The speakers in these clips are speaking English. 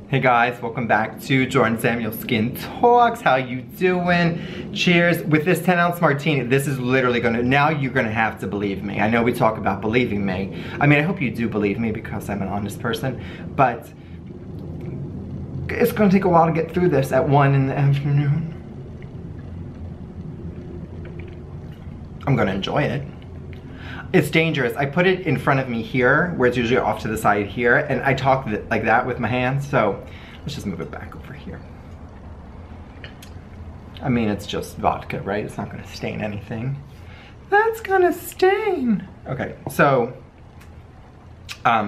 Hey guys, welcome back to Jordan Samuel Skin Talks. How you doing? Cheers. With this 10-ounce martini, this is literally now you're gonna have to believe me. I know we talk about believing me. I mean, I hope you do believe me because I'm an honest person, but it's gonna take a while to get through this at 1 in the afternoon. I'm gonna enjoy it. It's dangerous. I put it in front of me here, where it's usually off to the side here, and I talk like that with my hands, so let's just move it back over here. I mean, it's just vodka, right? It's not gonna stain anything. That's gonna stain. Okay, so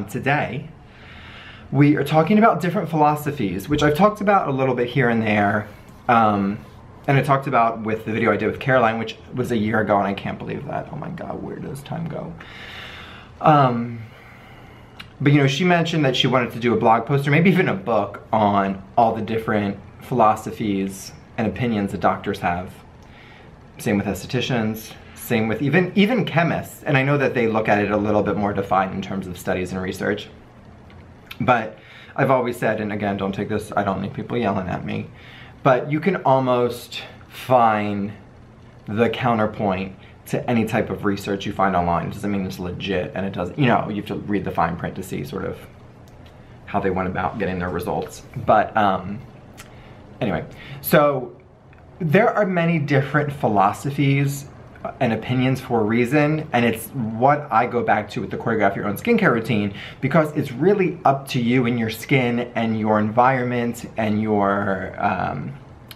today we are talking about different philosophies, which I've talked about a little bit here and there. And I talked about with the video I did with Caroline, which was a year ago, and I can't believe that. Oh my God, where does time go? But you know, she mentioned that she wanted to do a blog post or maybe even a book on all the different philosophies and opinions that doctors have. Same with estheticians, same with even chemists. And I know that they look at it a little bit more defined in terms of studies and research. But I've always said, and again, don't take this, I don't need people yelling at me, but you can almost find the counterpoint to any type of research you find online. It doesn't mean it's legit, and it doesn't, you know, you have to read the fine print to see sort of how they went about getting their results. But anyway, so there are many different philosophies and opinions for a reason, and it's what I go back to with the choreograph your own skincare routine, because it's really up to you and your skin and your environment and your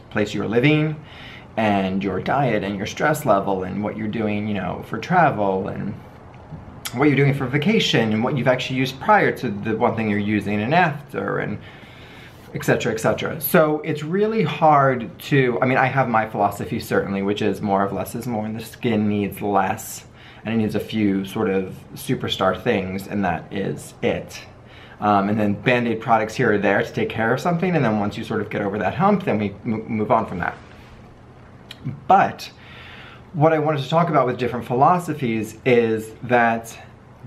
place you're living and your diet and your stress level and what you're doing, you know, for travel and what you're doing for vacation and what you've actually used prior to the one thing you're using and after, and etc., etc. So it's really hard to, I mean, I have my philosophy certainly, which is more of less is more, and the skin needs less, and it needs a few sort of superstar things, and that is it. And then Band-Aid products here or there to take care of something, and then once you sort of get over that hump, then we move on from that. But what I wanted to talk about with different philosophies is that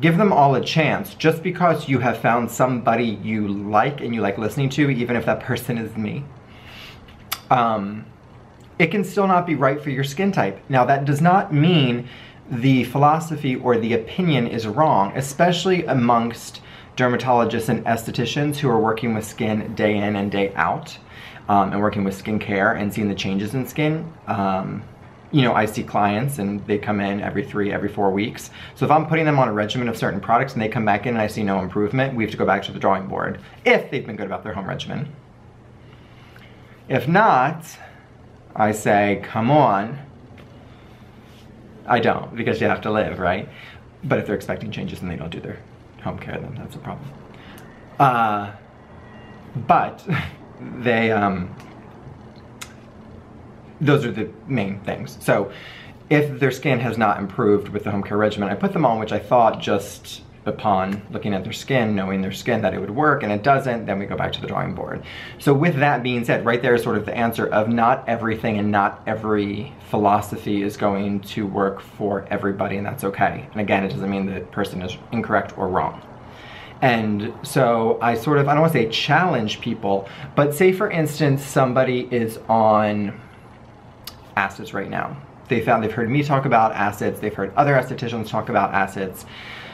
give them all a chance. Just because you have found somebody you like and you like listening to, even if that person is me, it can still not be right for your skin type. Now, that does not mean the philosophy or the opinion is wrong, especially amongst dermatologists and estheticians who are working with skin day in and day out, and working with skincare and seeing the changes in skin. You know, I see clients and they come in every 4 weeks. So if I'm putting them on a regimen of certain products and they come back in and I see no improvement, we have to go back to the drawing board if they've been good about their home regimen. If not, I say, come on. I don't, because you have to live, right? But if they're expecting changes and they don't do their home care, then that's a problem. But they, those are the main things. So if their skin has not improved with the home care regimen I put them on, which I thought just upon looking at their skin, knowing their skin, that it would work, and it doesn't, then we go back to the drawing board. So with that being said, right there is sort of the answer of not everything and not every philosophy is going to work for everybody, and that's okay. And again, it doesn't mean the person is incorrect or wrong. And so I sort of, I don't want to say challenge people, but say for instance, somebody is on acids right now. They've heard me talk about acids, they've heard other estheticians talk about acids,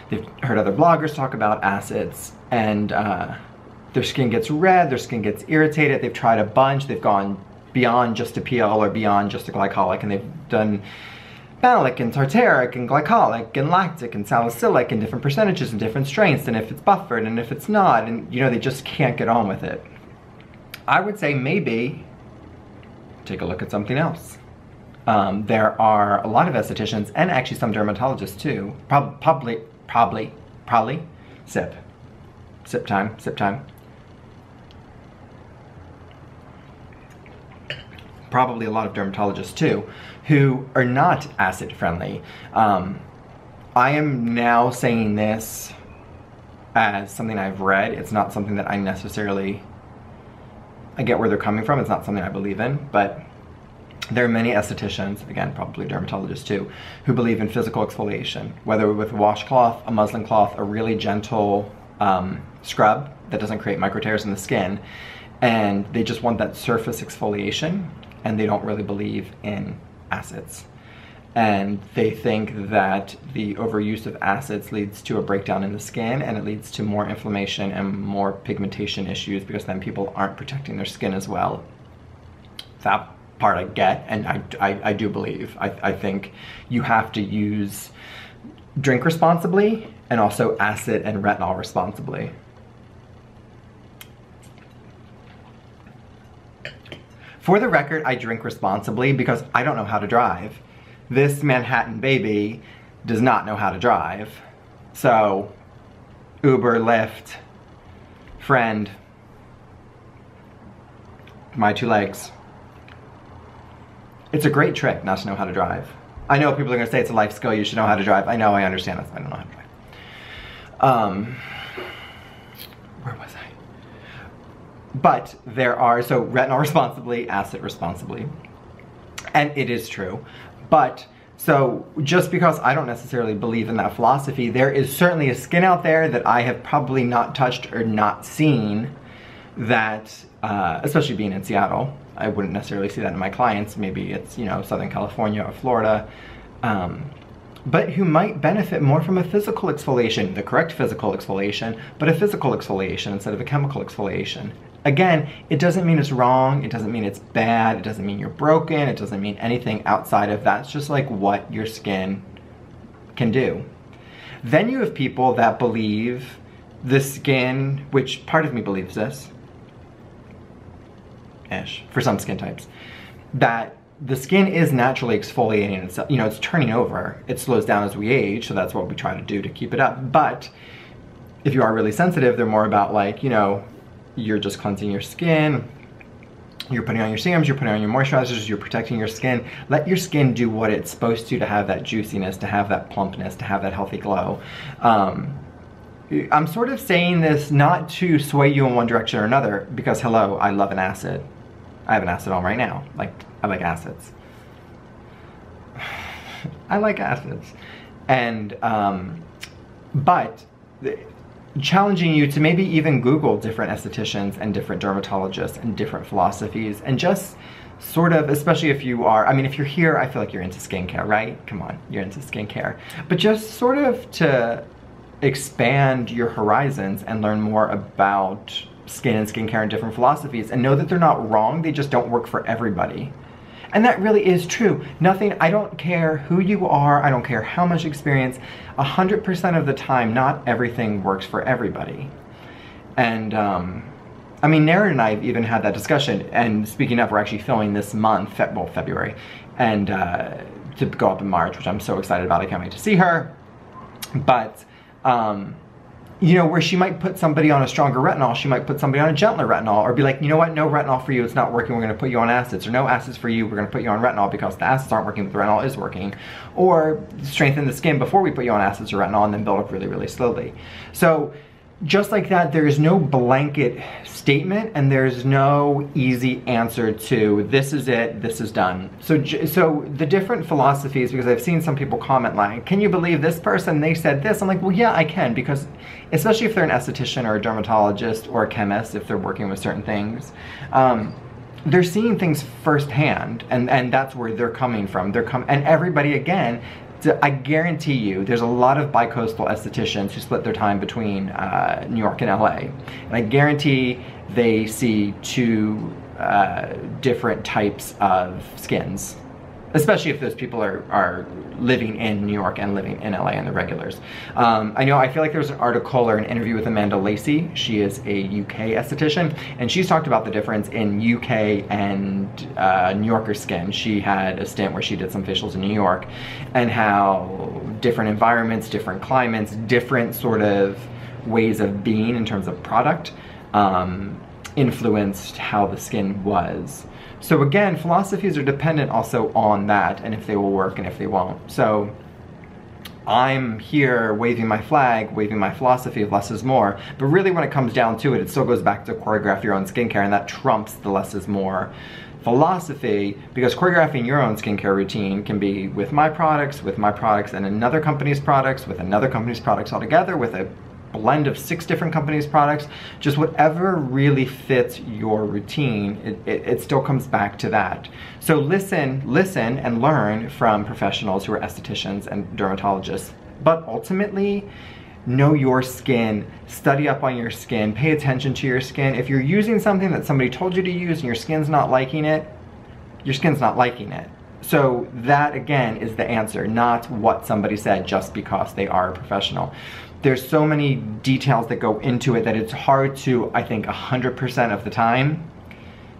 they've heard other bloggers talk about acids, and their skin gets red, their skin gets irritated, they've tried a bunch, they've gone beyond just a PL or beyond just a glycolic, and they've done malic and tartaric and glycolic and lactic and salicylic in different percentages and different strengths, and if it's buffered and if it's not, and you know, they just can't get on with it. I would say maybe take a look at something else. There are a lot of estheticians and actually some dermatologists too, probably, sip time. Probably a lot of dermatologists too, who are not acid friendly. I am now saying this as something I've read. It's not something that I necessarily, I get where they're coming from. It's not something I believe in, but there are many estheticians, again, probably dermatologists too, who believe in physical exfoliation, whether with a washcloth, a muslin cloth, a really gentle scrub that doesn't create micro tears in the skin, and they just want that surface exfoliation, and they don't really believe in acids. And they think that the overuse of acids leads to a breakdown in the skin, and it leads to more inflammation and more pigmentation issues, because then people aren't protecting their skin as well. That part I get, and I do believe. I think you have to drink responsibly, and also acid and retinol responsibly. For the record, I drink responsibly because I don't know how to drive. This Manhattan baby does not know how to drive. So, Uber, Lyft, friend, my two legs. It's a great trick not to know how to drive. I know people are gonna say it's a life skill, you should know how to drive. I know, I understand that, I don't know how to drive. Where was I? But there are, so retinol responsibly, acid responsibly. And it is true. But, so just because I don't necessarily believe in that philosophy, there is certainly a skin out there that I have probably not touched or not seen that, especially being in Seattle, I wouldn't necessarily see that in my clients. Maybe it's, you know, Southern California or Florida. But who might benefit more from a physical exfoliation, the correct physical exfoliation, but a physical exfoliation instead of a chemical exfoliation. Again, it doesn't mean it's wrong, it doesn't mean it's bad, it doesn't mean you're broken, it doesn't mean anything outside of that. It's just like what your skin can do. Then you have people that believe the skin, which part of me believes this, for some skin types, that the skin is naturally exfoliating itself. You know, it's turning over. It slows down as we age, so that's what we try to do to keep it up. But if you are really sensitive, they're more about like, you know, you're just cleansing your skin, you're putting on your serums, you're putting on your moisturizers, you're protecting your skin. Let your skin do what it's supposed to have that juiciness, to have that plumpness, to have that healthy glow. I'm sort of saying this not to sway you in one direction or another, because hello, I love an acid. I have an acid on right now. Like, I like acids. I like acids. And, but challenging you to maybe even Google different estheticians and different dermatologists and different philosophies, and just sort of, especially if you are, I mean, if you're here, I feel like you're into skincare, right? Come on, you're into skincare. But just sort of to expand your horizons and learn more about skin and skincare and different philosophies, and know that they're not wrong, they just don't work for everybody. And that really is true. Nothing, I don't care who you are, I don't care how much experience, 100% of the time, not everything works for everybody. And, I mean, Naren and I have even had that discussion, and speaking of, we're actually filming this month, well, February, and to go up in March, which I'm so excited about, I can't wait to see her. But, you know, where she might put somebody on a stronger retinol, she might put somebody on a gentler retinol, or be like, you know what, no retinol for you, it's not working, we're gonna put you on acids, or no acids for you, we're gonna put you on retinol because the acids aren't working, but the retinol is working. Or strengthen the skin before we put you on acids or retinol, and then build up really, really slowly. So, just like that, there is no blanket statement, and there's no easy answer to this is it, this is done. So the different philosophies, because I've seen some people comment like, can you believe this person, they said this? I'm like, well, yeah, I can, because especially if they're an esthetician or a dermatologist or a chemist, if they're working with certain things, they're seeing things firsthand, and that's where they're coming from. And everybody, again, I guarantee you, there's a lot of bi-coastal estheticians who split their time between New York and LA. And I guarantee they see two different types of skins, especially if those people are living in New York and living in LA and the regulars. I feel like there's an article or an interview with Amanda Lacey. She is a UK esthetician, and she's talked about the difference in UK and New Yorker skin. She had a stint where she did some facials in New York, and how different environments, different climates, different sort of ways of being in terms of product influenced how the skin was. So again, philosophies are dependent also on that, and if they will work and if they won't. So I'm here waving my flag, waving my philosophy of less is more, but really when it comes down to it, it still goes back to choreograph your own skincare, and that trumps the less is more philosophy, because choreographing your own skincare routine can be with my products, and another company's products, with another company's products altogether, with a blend of 6 different companies' products, just whatever really fits your routine, it still comes back to that. So listen and learn from professionals who are estheticians and dermatologists, but ultimately, know your skin, study up on your skin, pay attention to your skin. If you're using something that somebody told you to use and your skin's not liking it, your skin's not liking it. So that again is the answer, not what somebody said just because they are a professional. There's so many details that go into it that it's hard to, I think 100% of the time,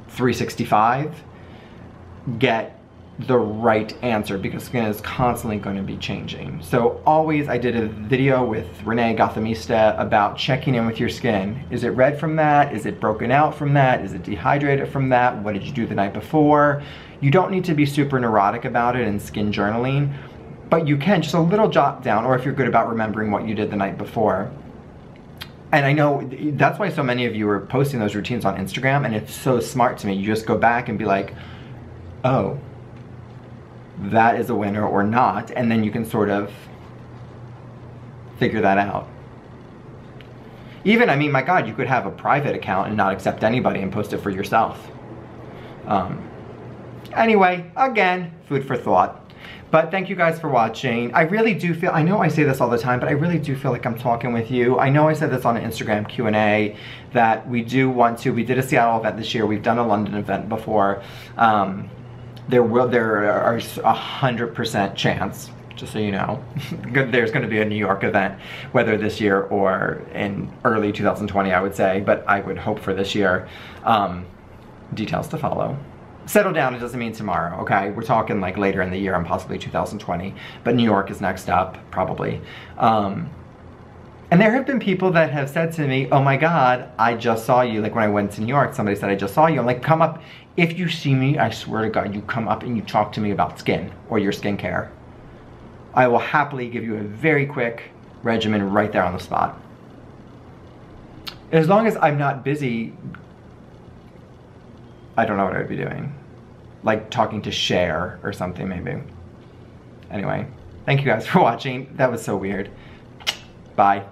365, get the right answer because skin is constantly going to be changing. So always, I did a video with Renee Gothamista about checking in with your skin. Is it red from that? Is it broken out from that? Is it dehydrated from that? What did you do the night before? You don't need to be super neurotic about it in skin journaling, but you can just a little jot down, or if you're good about remembering what you did the night before. And I know that's why so many of you are posting those routines on Instagram, and it's so smart to me. You just go back and be like, oh, that is a winner or not, and then you can sort of figure that out. Even, I mean, my God, you could have a private account and not accept anybody and post it for yourself. Anyway, again, food for thought. But thank you guys for watching. I really do feel, I know I say this all the time, but I really do feel like I'm talking with you. I know I said this on an Instagram Q&A that we do want to, we did a Seattle event this year, we've done a London event before. There are 100% chance, just so you know, there's going to be a New York event, whether this year or in early 2020, I would say, but I would hope for this year. Details to follow. Settle down, it doesn't mean tomorrow, okay? We're talking like later in the year and possibly 2020, but New York is next up, probably. And there have been people that have said to me, oh my God, I just saw you. Like when I went to New York, somebody said, I just saw you. I'm like, come up. If you see me, I swear to God, you come up and you talk to me about skin or your skincare. I will happily give you a very quick regimen right there on the spot. As long as I'm not busy, I don't know what I'd be doing. Like talking to Cher or something maybe. Anyway, thank you guys for watching. That was so weird. Bye.